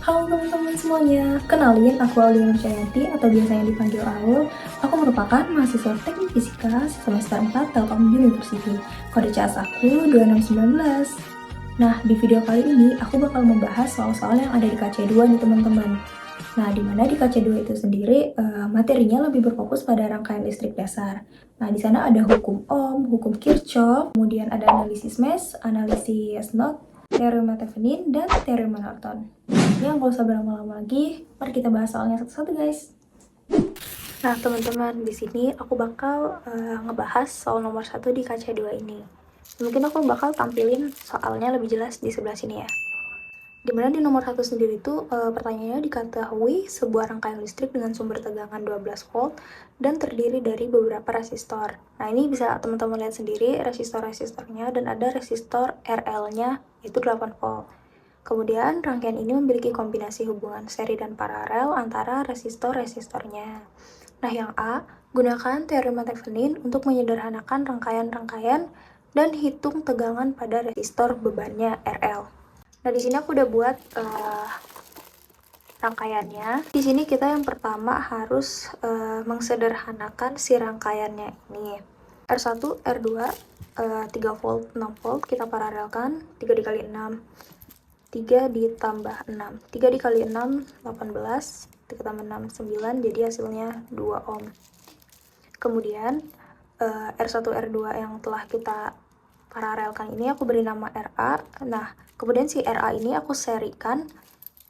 Halo teman-teman semuanya, kenalin aku Aulia Nurcayanti atau biasanya dipanggil Aul. Aku merupakan mahasiswa Teknik Fisika semester 4 Telkom University. Kode CAS aku 2619. Nah, di video kali ini aku bakal membahas soal-soal yang ada di KC2 nih teman-teman. Nah, di mana di KC2 itu sendiri materinya lebih berfokus pada rangkaian listrik dasar. Nah, di sana ada hukum Ohm, hukum Kirchhoff, kemudian ada analisis mesh, analisis knot, teorema Thevenin, dan teorema Norton. Ya, nggak usah berlama-lama lagi, mari kita bahas soalnya satu-satu guys. Nah, teman-teman, di sini aku bakal ngebahas soal nomor 1 di KC2 ini. Mungkin aku bakal tampilin soalnya lebih jelas di sebelah sini ya. Dimana di nomor 1 sendiri itu pertanyaannya diketahui sebuah rangkaian listrik dengan sumber tegangan 12 volt dan terdiri dari beberapa resistor. Nah, ini bisa teman-teman lihat sendiri resistor-resistornya, dan ada resistor RL-nya itu 8 volt. Kemudian rangkaian ini memiliki kombinasi hubungan seri dan paralel antara resistor-resistornya. Nah, yang A, gunakan teorema Thevenin untuk menyederhanakan rangkaian-rangkaian dan hitung tegangan pada resistor bebannya RL. Nah, di sini aku udah buat rangkaiannya. Di sini kita yang pertama harus mengsederhanakan si rangkaiannya ini. R1, R2, 3 volt, 6 volt, kita paralelkan, 3 dikali 6. 3 ditambah 6. 3 dikali 6, 18. 3 tambah 6, 9. Jadi hasilnya 2 ohm. Kemudian, R1, R2 yang telah kita paralelkan ini aku beri nama RA. Nah, kemudian si RA ini aku serikan.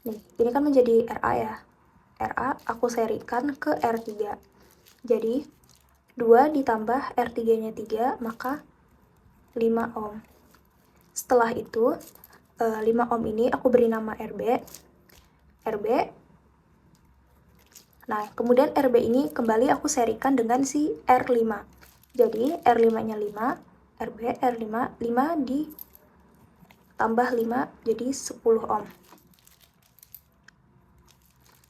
Nih, ini kan menjadi RA ya. RA aku serikan ke R3. Jadi, 2 ditambah R3-nya 3, maka 5 ohm. Setelah itu, 5 ohm ini aku beri nama RB. Nah, kemudian RB ini kembali aku serikan dengan si R5. Jadi, R5-nya 5, RB, R5, 5 ditambah 5, jadi 10 ohm.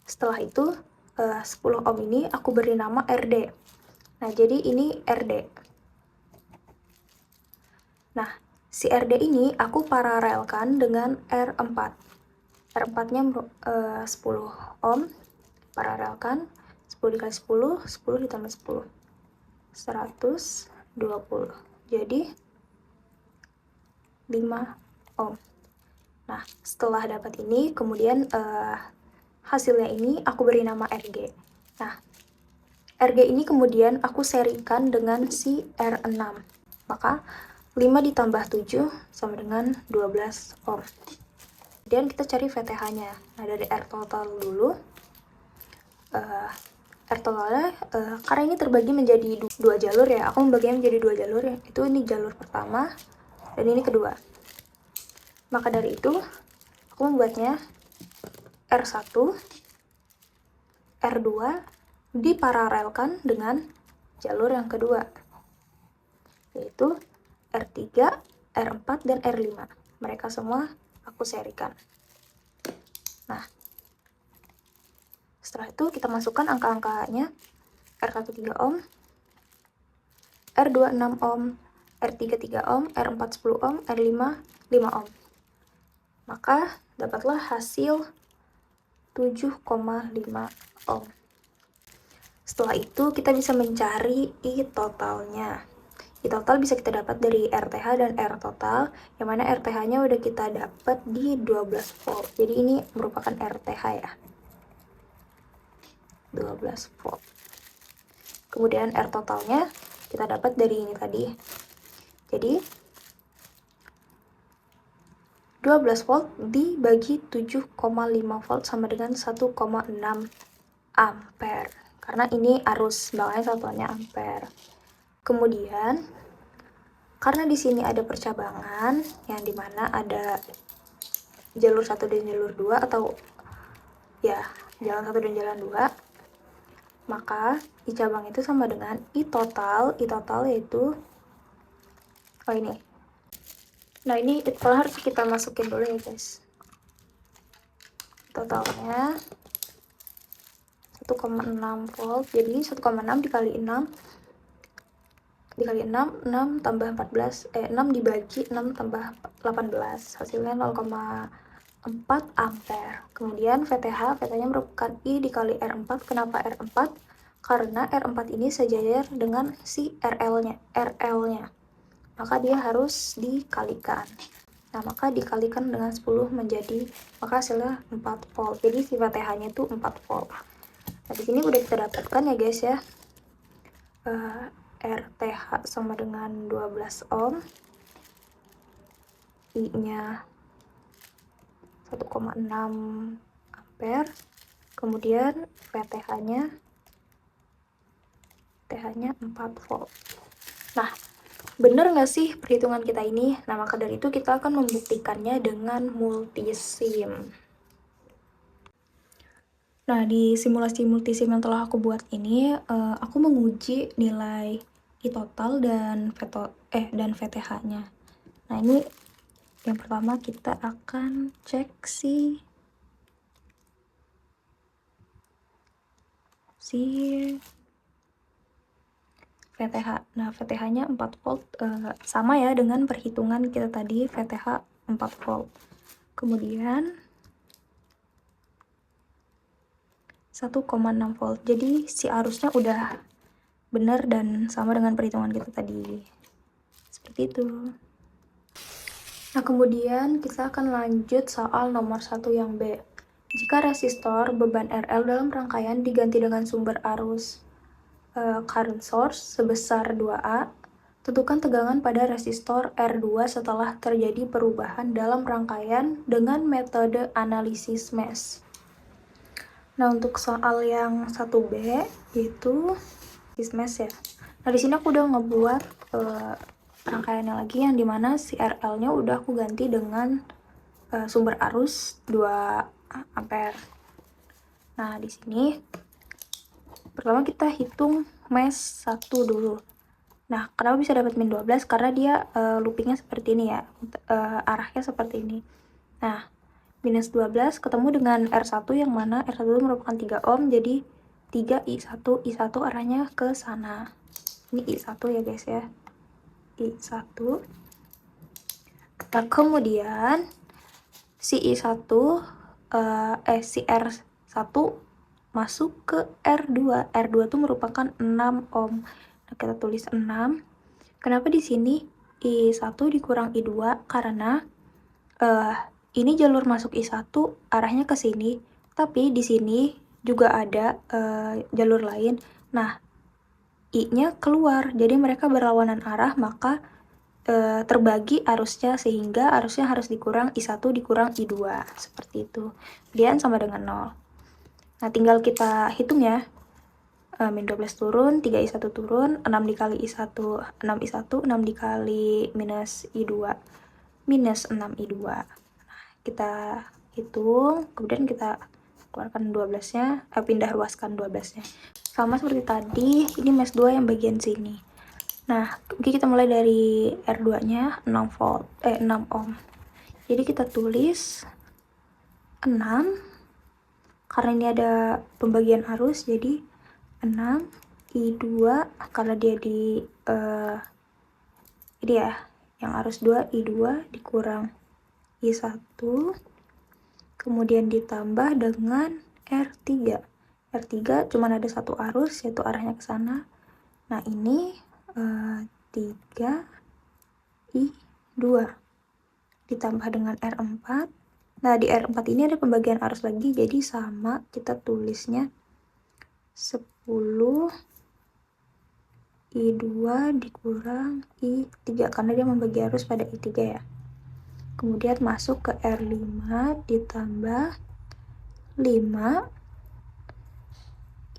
Setelah itu, 10 ohm ini aku beri nama RD. Nah, jadi ini RD. Nah, si RD ini aku paralelkan dengan R4. R4-nya 10 ohm, paralelkan, 10 dikali 10, 10 ditambah 10. 120. Jadi 5 ohm. Nah, setelah dapat ini, kemudian hasilnya ini aku beri nama RG. Nah, RG ini kemudian aku serikan dengan si R6. Maka 5 ditambah 7 sama dengan 12 ohm. Kemudian kita cari VTH-nya. Nah, dari R total dulu. R totalnya, karena ini terbagi menjadi 2 jalur ya, aku membaginya menjadi 2 jalur ya. Itu ini jalur pertama, dan ini kedua. Maka dari itu, aku membuatnya R1, R2 diparalelkan dengan jalur yang kedua, yaitu R3, R4, dan R5. Mereka semua aku serikan. Nah, setelah itu kita masukkan angka-angkanya. R1 3 ohm, R2 6 ohm, R3 3 ohm, R4 10 ohm, R5 5 ohm. Maka dapatlah hasil 7,5 ohm. Setelah itu kita bisa mencari I totalnya. I total bisa kita dapat dari RTH dan R total, yang mana RTH-nya udah kita dapat di 12 volt. Jadi ini merupakan RTH ya. 12 volt. Kemudian R totalnya kita dapat dari ini tadi. Jadi 12 volt dibagi 7,5 volt sama dengan 1,6 ampere. Karena ini arus, makanya satuannya ampere. Kemudian, karena di sini ada percabangan, yang dimana ada jalur 1 dan jalur 2, atau ya, jalan 1 dan jalan 2, maka I cabang itu sama dengan I total yaitu, ini. Nah, ini I total harus kita masukin dulu ya guys. Totalnya 1,6 volt, jadi 1,6 dikali 6, 6 tambah 14, 6 dibagi 6 tambah 18, hasilnya 0,14 4 ampere. Kemudian VTH-nya merupakan I dikali R4. Kenapa R4? Karena R4 ini sejajar dengan si RL-nya. Maka dia harus dikalikan. Nah, maka dikalikan dengan 10 maka hasilnya 4 volt. Jadi si VTH-nya itu 4 volt. Nah, di sini udah kita dapatkan ya guys ya. RTH sama dengan 12 ohm. I-nya 1,6 ampere. Kemudian VTH-nya 4 volt. Nah, bener nggak sih perhitungan kita ini? Nah, maka dari itu kita akan membuktikannya dengan multisim. Nah, di simulasi multisim yang telah aku buat ini, aku menguji nilai I total dan VTH-nya. Nah, ini yang pertama kita akan cek si VTH. Nah, VTH-nya 4 volt, sama ya dengan perhitungan kita tadi, VTH 4 volt. Kemudian 1,6 volt. Jadi si arusnya udah benar dan sama dengan perhitungan kita tadi. Seperti itu. Nah, kemudian kita akan lanjut soal nomor 1 yang B. Jika resistor beban RL dalam rangkaian diganti dengan sumber arus current source sebesar 2A, tentukan tegangan pada resistor R2 setelah terjadi perubahan dalam rangkaian dengan metode analisis mesh. Nah, untuk soal yang 1B yaitu analisis mesh ya. Nah, di sini aku udah ngebuat rangkaiannya lagi yang dimana si RL-nya udah aku ganti dengan sumber arus 2 ampere. Nah, di sini pertama kita hitung mesh 1 dulu. Nah, kenapa bisa dapat min 12? Karena dia loopingnya seperti ini ya, arahnya seperti ini. Nah, minus 12 ketemu dengan R1 yang mana R1 merupakan 3 ohm, jadi 3I1, I1 arahnya ke sana. Ini I1 ya guys ya, I1. Nah, kemudian si I1, si R1 masuk ke R2. R2 itu merupakan 6 ohm. Nah, kita tulis 6. Kenapa di sini I1 dikurang I2? Karena ini jalur masuk I1 arahnya ke sini, tapi di sini juga ada jalur lain. Nah, I-nya keluar, jadi mereka berlawanan arah, maka terbagi arusnya sehingga arusnya harus dikurang I1 dikurang I2, seperti itu. Kemudian sama dengan 0. Nah, tinggal kita hitung ya. Min 12 turun, 3I1 turun, 6 dikali I1, 6I1, 6 dikali minus I2, minus 6I2. Nah, kita hitung, kemudian kita keluarkan 12-nya, pindah ruaskan 12-nya. Sama seperti tadi, ini mesh 2 yang bagian sini. Nah, oke, kita mulai dari R2-nya 6 ohm. Jadi kita tulis 6, karena ini ada pembagian arus, jadi 6 I2, karena dia di ini ya, yang arus 2, I2 dikurang I1, kemudian ditambah dengan R3. R3 cuma ada satu arus, yaitu arahnya ke sana. Nah, ini 3 I2 ditambah dengan R4. Nah, di R4 ini ada pembagian arus lagi, jadi sama, kita tulisnya 10 I2 dikurang I3, karena dia membagi arus pada I3 ya. Kemudian masuk ke R5 ditambah 5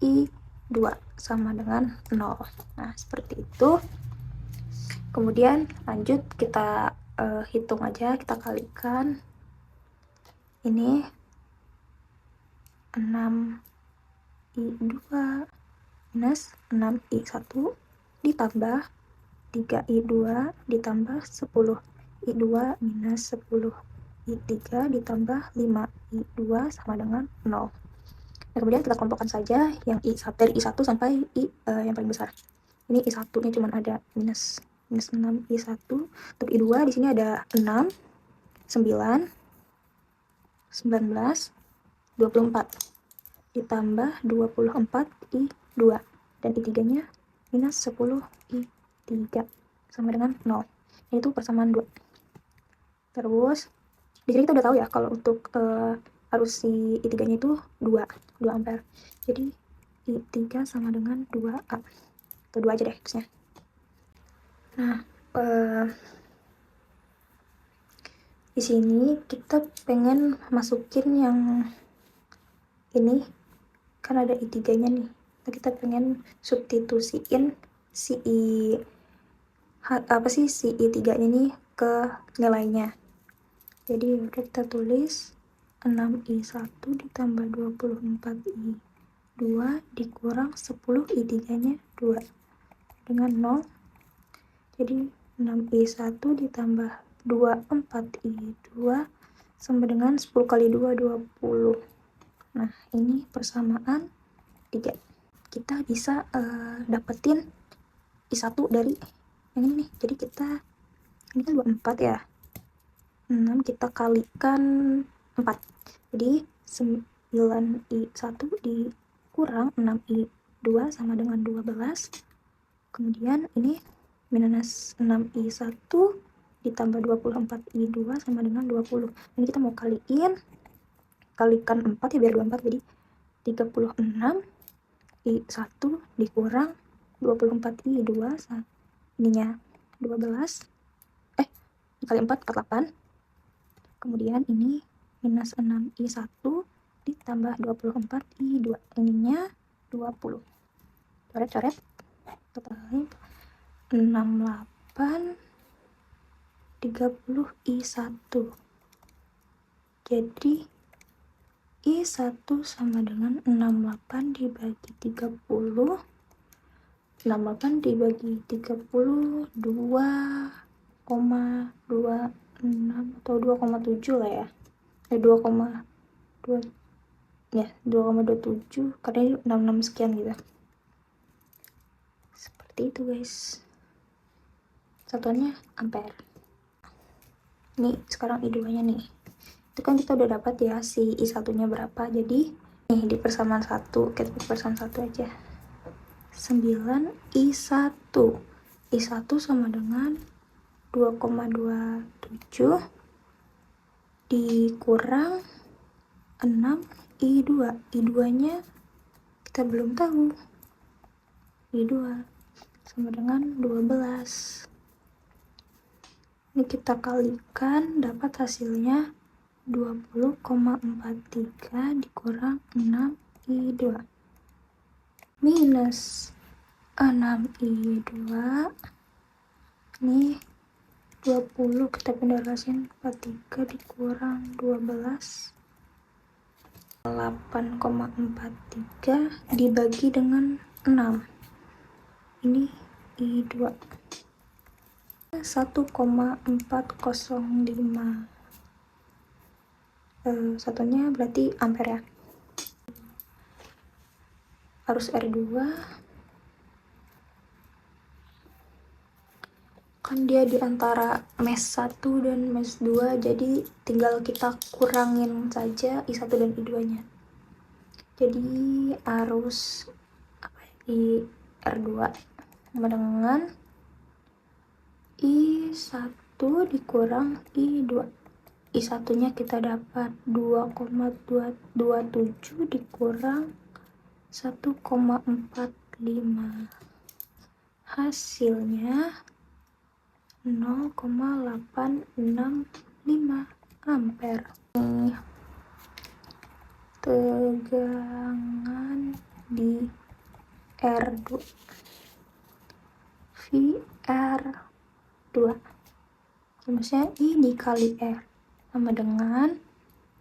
I2 sama dengan 0. Nah, seperti itu. Kemudian lanjut kita hitung aja, kita kalikan. Ini 6 I2 minus 6 I1 ditambah 3 I2 ditambah 10 I2 minus 10 I3 ditambah 5 I2 sama dengan 0. Nah, kemudian kita kelompokkan saja yang I1, dari I1 sampai I yang paling besar. Ini I1 nya cuma ada minus 6 I1. Untuk I2 di sini ada 6, 9, 19, 24 ditambah 24 I2 dan I3 nya minus 10 I3 sama dengan 0. Ini tuh persamaan 2. Terus di sini kita udah tahu ya kalau untuk arus si I3 nya itu 2 ampere. Jadi I3 sama dengan 2A atau 2 aja deh X-nya. Nah, di sini kita pengen masukin yang ini kan ada I3 nya nih. Nah, kita pengen substitusiin si I3 nya nih ke nilainya. Jadi udah kita tulis 6I1 ditambah 24I2 dikurang 10 I3 nya 2 dengan 0. Jadi 6I1 ditambah 24I2 sama dengan 10 kali 2 20. Nah, ini persamaan 3. Kita bisa dapetin I1 dari yang ini nih. Jadi kita ini kan 24 ya. 6 kita kalikan 4. Jadi 9I1 dikurang 6I2 sama dengan 12. Kemudian ini minus 6I1 ditambah 24I2 sama dengan 20. Ini kita mau kalikan 4 ya biar 24, jadi 36 I1 dikurang 24I2 ininya 12 dikali 4 48. Kemudian ini minus 6I1 ditambah 24I2 ininya 20. Coret-coret totalnya 68 30I1. Jadi I1 sama dengan 68 dibagi 30. 68 dibagi 30 2,26 atau 2,7 lah ya. 2,2 ya, 2,27 karena ini 66 sekian gitu. Seperti itu guys. Satuannya ampere. Nih sekarang I2 nya nih. Itu kan kita udah dapat ya si I1 nya berapa. Jadi nih di persamaan 1 kita pakai persamaan 1 aja. 9I1 sama dengan 2,27 dikurang 6I2. I2 nya kita belum tahu. I2 sama dengan 12. Ini kita kalikan dapat hasilnya 20,43 dikurang 6I2 minus 6I2 nih 20 kita pendarasin 43 dikurang 12 8,43 dibagi dengan 6. Ini I2 1,405. Satunya berarti ampere ya. Arus R2 kan dia di antara mes 1 dan mes 2, jadi tinggal kita kurangin saja I1 dan I2 nya. Jadi arus di R2 sama dengan I1 dikurang I2. I1 nya kita dapat 2,27 dikurang 1,45. Hasilnya 0,865 ampere. Tegangan di R2 VR2 maksudnya I dikali R sama dengan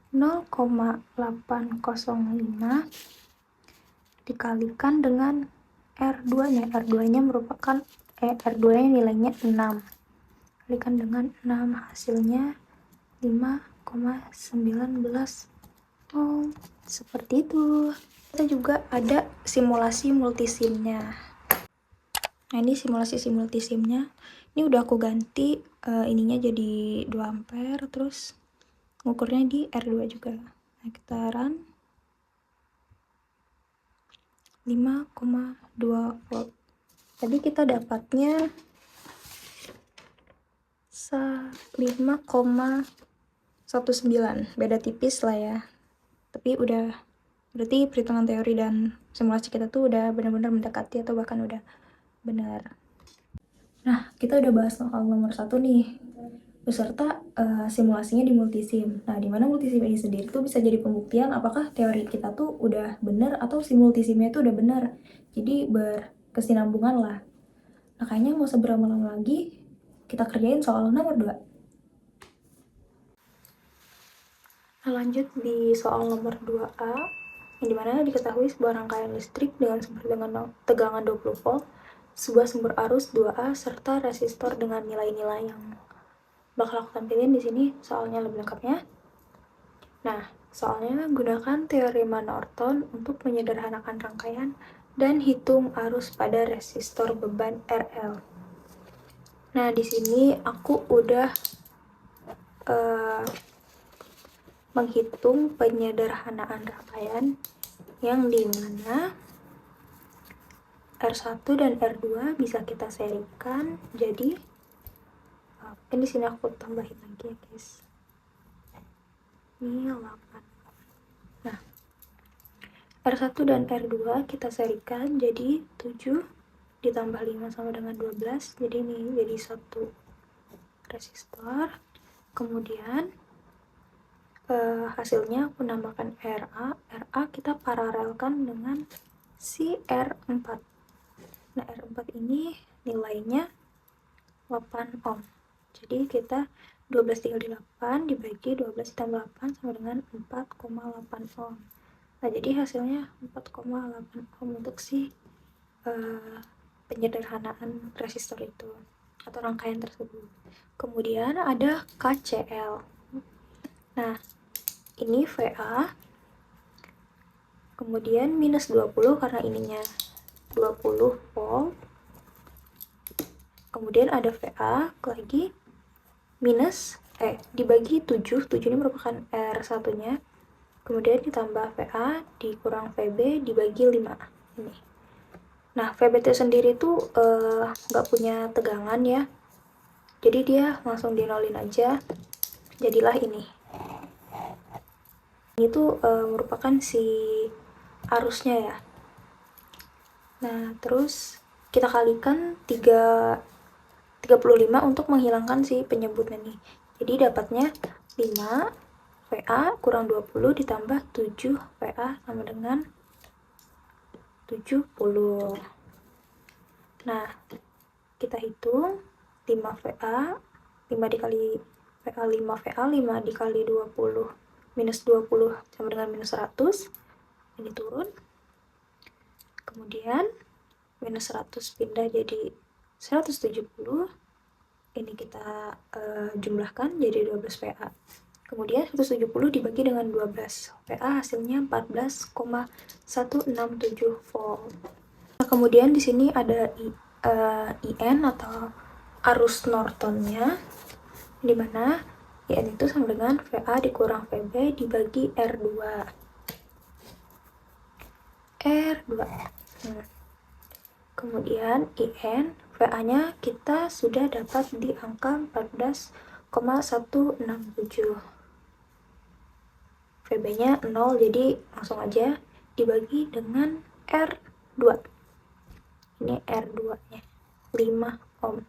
0,805 dikalikan dengan R2 nya. R2 nya merupakan R2 nya nilainya 6 kalikan dengan 6 hasilnya 5,19 ohm. Seperti itu. Kita juga ada simulasi multisimnya. Nah ini simulasi multisimnya. Ini udah aku ganti ininya jadi 2 ampere, terus ngukurnya di R2 juga. Nah, kita run 5,2 volt. Tadi kita dapatnya 5,19, beda tipis lah ya. Tapi berarti perhitungan teori dan simulasi kita tuh udah benar-benar mendekati atau bahkan udah benar. Nah, kita udah bahas soal nomor 1 nih, beserta simulasinya di multisim. Nah, di mana multisim ini sendiri tuh bisa jadi pembuktian apakah teori kita tuh udah benar atau si multisimnya itu udah benar. Jadi berkesinambungan lah. Makanya mau berlama-lama lagi, kita kerjain soal nomor 2. Nah, lanjut di soal nomor 2A, yang dimana diketahui sebuah rangkaian listrik dengan sumber dengan tegangan 20 volt, sebuah sumber arus 2A, serta resistor dengan nilai-nilai yang bakal aku tampilin di sini soalnya lebih lengkapnya. Nah, soalnya gunakan teorema Norton untuk menyederhanakan rangkaian dan hitung arus pada resistor beban RL. Nah, di sini aku udah menghitung penyederhanaan rangkaian yang dimana R1 dan R2 bisa kita serikan jadi mungkin di sini aku tambahin lagi ya guys, ini 8. Nah, R1 dan R2 kita serikan jadi 7 ditambah 5 sama dengan 12, jadi ini jadi satu resistor. Kemudian hasilnya aku nambahkan RA kita paralelkan dengan si R4. Nah, R4 ini nilainya 8 ohm. Jadi kita 12 tinggal di 8 dibagi 12 ditambah 8 sama dengan 4,8 ohm. Nah, jadi hasilnya 4,8 ohm untuk si penyederhanaan resistor itu atau rangkaian tersebut. Kemudian ada KCL. Nah, ini VA, kemudian minus 20 karena ininya 20 volt, kemudian ada VA lagi minus dibagi 7 ini merupakan R1 nya, kemudian ditambah VA dikurang VB dibagi 5 ini. Nah, VB itu sendiri tuh nggak punya tegangan ya, jadi dia langsung dinolin aja, jadilah ini tuh merupakan si arusnya ya. Nah, terus kita kalikan 35 untuk menghilangkan si penyebutnya nih. Jadi dapatnya 5 VA kurang 20 ditambah 7 VA sama dengan 70. Nah, kita hitung 5 VA, 5 dikali VA 5 VA, 5 dikali 20 minus 20 sama dengan minus 100, ini turun, kemudian minus 100 pindah jadi 170, ini kita jumlahkan jadi 12 VA, kemudian 170 dibagi dengan 12 VA hasilnya 14,167 volt. Nah, kemudian di sini ada IN atau arus Nortonnya, dimana IN itu sama dengan VA dikurang VB dibagi R2. Kemudian IN, VA-nya kita sudah dapat di angka 14,167. VB-nya 0, jadi langsung aja dibagi dengan R2. Ini R2-nya 5 ohm.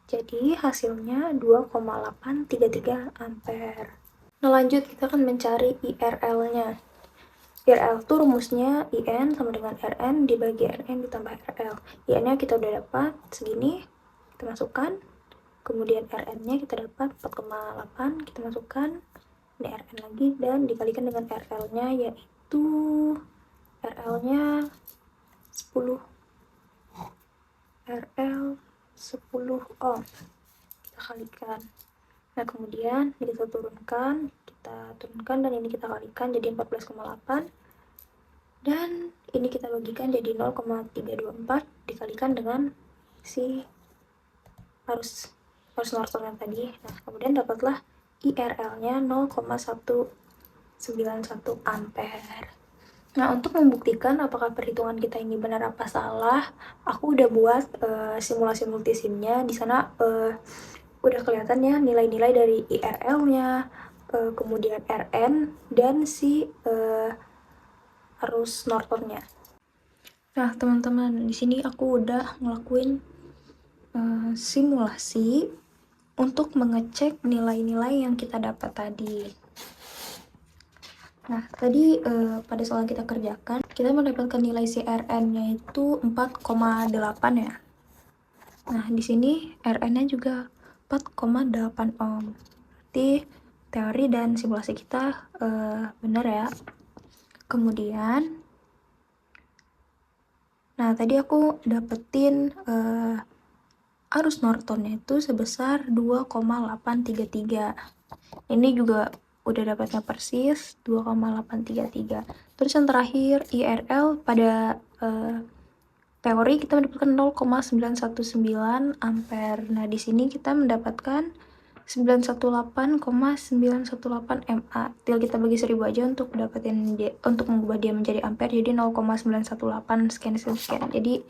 Jadi hasilnya 2,833 ampere. Nah, lanjut kita akan mencari IRL-nya. IRL itu rumusnya IN sama dengan RN dibagi RN ditambah RL. IN-nya kita udah dapat segini, kita masukkan. Kemudian RN-nya kita dapat 4,8, kita masukkan. Ini RN lagi dan dikalikan dengan RL-nya, yaitu RL-nya 10. RL 10 ohm. Kita kalikan. Nah, kemudian ini kita turunkan dan ini kita kalikan jadi 14,8, dan ini kita bagikan jadi 0,324 dikalikan dengan si arus Norton yang tadi. Nah, kemudian dapatlah IRL-nya 0,191 ampere. Nah, untuk membuktikan apakah perhitungan kita ini benar apa salah, aku udah buat simulasi multisimnya. Di sana udah kelihatan ya nilai-nilai dari IRL-nya, kemudian RN, dan si arus Norton-nya. Nah, teman-teman, di sini aku udah ngelakuin simulasi untuk mengecek nilai-nilai yang kita dapat tadi. Nah, tadi pada soal kita kerjakan, kita mendapatkan nilai CRN-nya itu 4,8 ya. Nah, di sini RN-nya juga 4,8 ohm. Berarti teori dan simulasi kita benar ya. Kemudian, nah tadi aku dapetin arus Norton-nya itu sebesar 2,833. Ini juga udah dapatnya persis 2,833. Terus yang terakhir IRL pada teori kita mendapatkan 0,919 ampere. Nah, di sini kita mendapatkan 918,918 mA. Tinggal kita bagi 1000 aja untuk dapetin untuk mengubah dia menjadi ampere, jadi 0,918 sekian. Jadi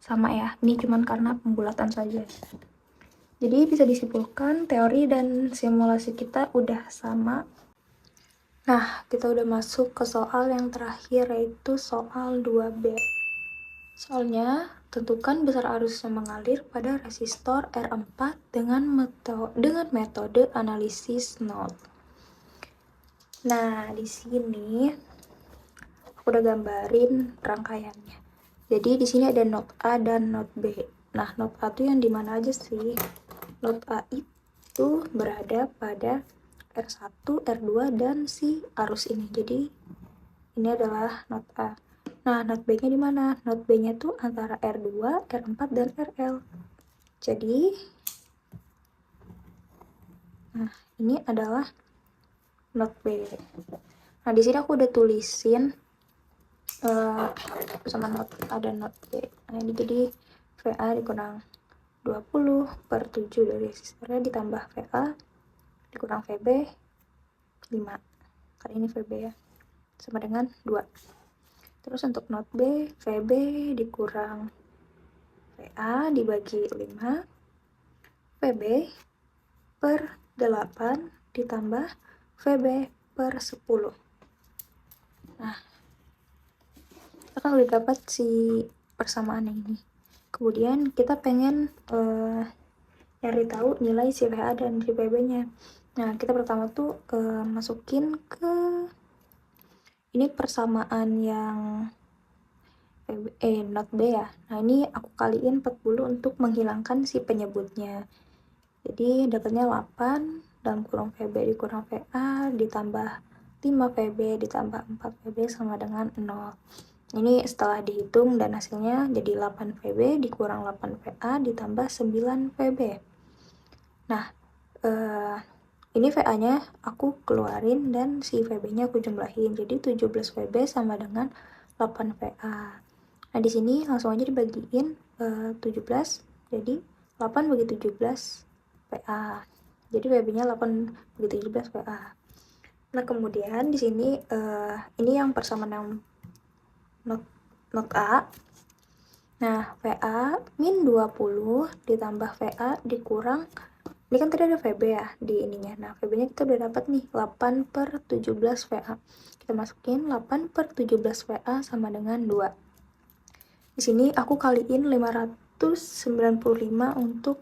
sama ya. Ini cuman karena pembulatan saja. Jadi bisa disimpulkan teori dan simulasi kita udah sama. Nah, kita udah masuk ke soal yang terakhir, yaitu soal 2B. Soalnya, tentukan besar arus yang mengalir pada resistor R4 dengan metode analisis node. Nah, di sini aku udah gambarin rangkaiannya. Jadi di sini ada node A dan node B. Nah, node A itu yang di mana aja sih? Node A itu berada pada R1, R2, dan si arus ini. Jadi ini adalah node A. Nah, node B-nya di mana? Node B-nya tuh antara R2, R4, dan RL. Jadi, nah, ini adalah node B. Nah, di sini aku udah tulisin sama node A dan node B. Nah, ini jadi VA dikurang 20/7 dari resistornya ditambah VA dikurang VB 5. Kali ini VB ya. Sama dengan 2. Terus untuk node B, VB dikurang VA dibagi 5, VB per 8 ditambah VB per 10. Nah, kita kan udah dapat si persamaan ini. Kemudian kita pengen nyari tahu nilai si VA dan si VB-nya. Nah, kita pertama tuh masukin ke ini persamaan yang node B ya. Nah, ini aku kaliin 40 untuk menghilangkan si penyebutnya. Jadi dapatnya 8 dalam kurung VB dikurang VA ditambah 5 VB ditambah 4 VB sama dengan 0. Ini setelah dihitung dan hasilnya jadi 8 VB dikurang 8 VA ditambah 9 VB. Nah, ini VA-nya aku keluarin dan si VB-nya aku jumlahin. Jadi 17 VB sama dengan 8 VA. Nah, di sini langsung aja dibagiin 17. Jadi 8 bagi 17 VA. Jadi VB-nya 8 bagi 17 VA. Nah, kemudian di sini ini yang persamaan yang node A. Nah, VA min 20 ditambah VA dikurang, ini kan tadi ada VB ya di ininya. Nah, VB-nya kita udah dapat nih 8/17 VA. Kita masukin 8/17 VA sama dengan 2. Di sini aku kaliin 595 untuk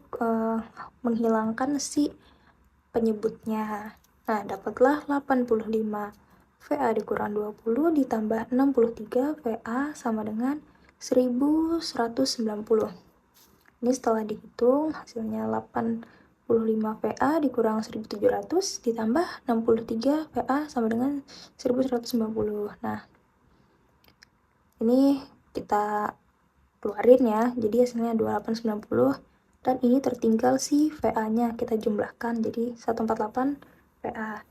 menghilangkan si penyebutnya. Nah, dapatlah 85 VA dikurang 20 ditambah 63 VA sama dengan 1190. Ini setelah dihitung hasilnya 85 VA dikurang 1700 ditambah 63 VA sama dengan 1190. Nah, ini kita keluarin ya, jadi hasilnya 2890 dan ini tertinggal si VA-nya, kita jumlahkan jadi 148 VA.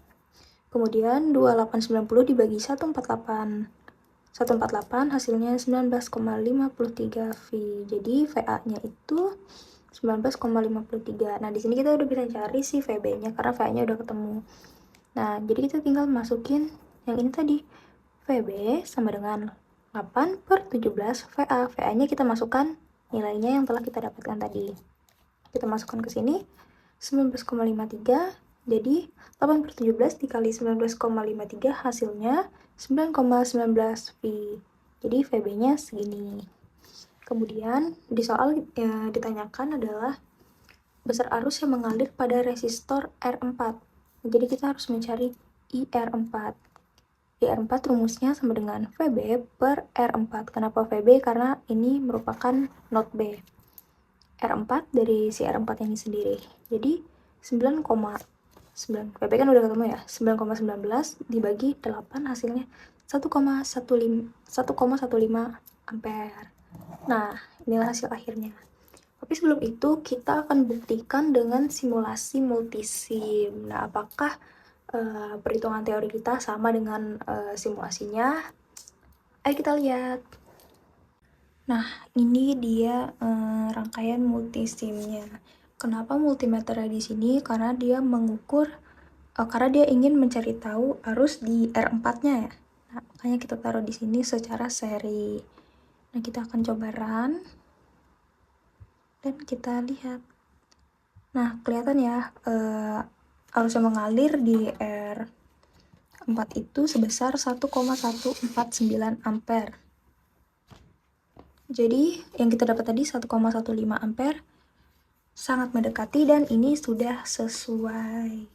Kemudian 2890 dibagi 148 hasilnya 19,53 V. Jadi VA-nya itu 19,53. Nah, di sini kita udah bisa cari si VB-nya karena VA-nya udah ketemu. Nah, jadi kita tinggal masukin yang ini tadi. VB sama dengan 8 per 17 VA. VA-nya kita masukkan nilainya yang telah kita dapatkan tadi. Kita masukkan ke sini 19,53. Jadi 8 per 17 dikali 19,53 hasilnya 9,19 V. Jadi VB-nya segini. Kemudian di soal ditanyakan adalah besar arus yang mengalir pada resistor R4. Jadi kita harus mencari IR4. IR4 rumusnya sama dengan VB per R4. Kenapa VB? Karena ini merupakan not B. R4 dari si R4 ini sendiri. Jadi 9,9. VB kan udah ketemu ya. 9,19 dibagi 8 hasilnya 1,15 ampere. Nah, inilah hasil akhirnya. Tapi sebelum itu kita akan buktikan dengan simulasi multisim. Nah, apakah perhitungan teori kita sama dengan simulasinya? Ayo kita lihat. Nah, ini dia rangkaian multisimnya. Kenapa multimeter di sini? Karena dia mengukur, karena dia ingin mencari tahu arus di R4-nya ya. Nah, makanya kita taruh di sini secara seri. Nah, kita akan coba run. Dan kita lihat. Nah, kelihatan ya, arus yang mengalir di R4 itu sebesar 1,149 ampere. Jadi, yang kita dapat tadi 1,15 ampere sangat mendekati dan ini sudah sesuai.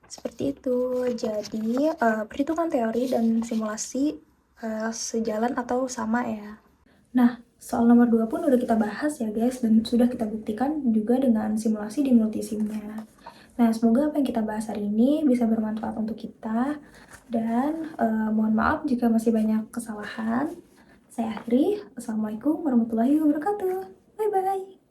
Seperti itu. Jadi, perhitungan teori dan simulasi sejalan atau sama ya. Nah, soal nomor 2 pun udah kita bahas ya guys, dan sudah kita buktikan juga dengan simulasi di multisimnya. Nah, semoga apa yang kita bahas hari ini bisa bermanfaat untuk kita, dan mohon maaf jika masih banyak kesalahan. Saya akhiri. Assalamualaikum warahmatullahi wabarakatuh. Bye-bye.